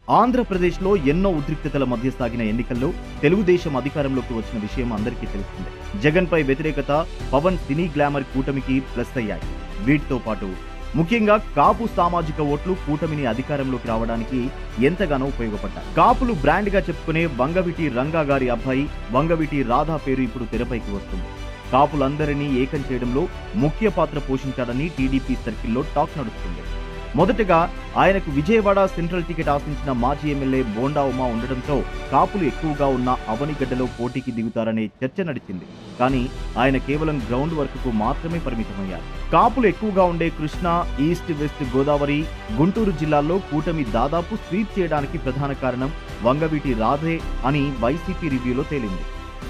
ఆంధ్రప్రదేశ్లో ఎన్నో ఉద్రిక్తతల మధ్య సాగిన ఎన్నికల్లో తెలుగుదేశం అధికారంలోకి వచ్చిన విషయం అందరికీ తెలిసిందే. జగన్పై వ్యతిరేకత, పవన్ సినీ గ్లామర్ కూటమికి ప్లస్ అయ్యాయి. వీటితో పాటు ముఖ్యంగా కాపు సామాజిక ఓట్లు కూటమిని అధికారంలోకి రావడానికి ఎంతగానో ఉపయోగపడ్డాయి. కాపులు బ్రాండ్ గా చెప్పుకునే వంగవీటి రంగా గారి అబ్బాయి వంగవీటి రాధా పేరు ఇప్పుడు తెరపైకి వస్తుంది. కాపులందరినీ ఏకం చేయడంలో ముఖ్య పాత్ర పోషించాడని టీడీపీ సర్కిల్లో టాక్ నడుస్తుంది. మొదటగా ఆయనకు విజయవాడ సెంట్రల్ టికెట్ ఆశించిన మాజీ ఎమ్మెల్యే బోండా ఉమా ఉండడంతో కాపులు ఎక్కువగా ఉన్న అవనిగడ్డలో పోటీకి దిగుతారనే చర్చ నడిచింది. కానీ ఆయన కేవలం గ్రౌండ్ వర్క్ కు మాత్రమే పరిమితమయ్యారు. కాపులు ఎక్కువగా ఉండే కృష్ణా, ఈస్ట్, వెస్ట్ గోదావరి, గుంటూరు జిల్లాల్లో కూటమి దాదాపు స్వీప్ చేయడానికి ప్రధాన కారణం వంగవీటి రాధే అని వైసీపీ రివ్యూలో తేలింది.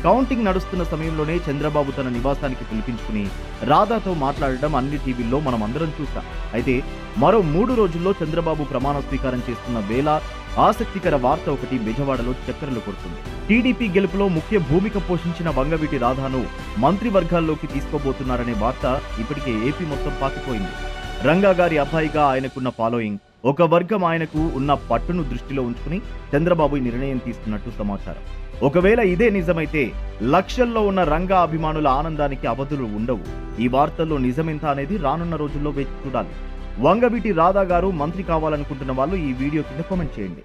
కౌంటింగ్ నడుస్తున్న సమయంలోనే చంద్రబాబు తన నివాసానికి పిలిపించుకుని రాధాతో మాట్లాడడం అన్ని టీవీల్లో మనం అందరం చూసాం. అయితే మరో 3 రోజుల్లో చంద్రబాబు ప్రమాణ స్వీకారం చేస్తున్న వేళ ఆసక్తికర వార్త ఒకటి బెజవాడలో చక్కర్లు కొడుతుంది. టీడీపీ గెలుపులో ముఖ్య భూమిక పోషించిన వంగవీటి రాధాను మంత్రివర్గాల్లోకి తీసుకోబోతున్నారనే వార్త ఇప్పటికే ఏపీ మొత్తం పాకిపోయింది. రంగా గారి అబ్బాయిగా ఆయనకున్న ఫాలోయింగ్, ఒక వర్గం ఆయనకు ఉన్న పట్టును దృష్టిలో ఉంచుకుని చంద్రబాబు ఈ నిర్ణయం తీసుకున్నట్టు సమాచారం. ఒకవేళ ఇదే నిజమైతే లక్షల్లో ఉన్న రంగా అభిమానుల ఆనందానికి అవధులు ఉండవు. ఈ వార్తల్లో నిజమెంత అనేది రానున్న రోజుల్లో వేచి చూడాలి. వంగవీటి రాధా గారు మంత్రి కావాలనుకుంటున్న వాళ్ళు ఈ వీడియో కింద కామెంట్ చేయండి.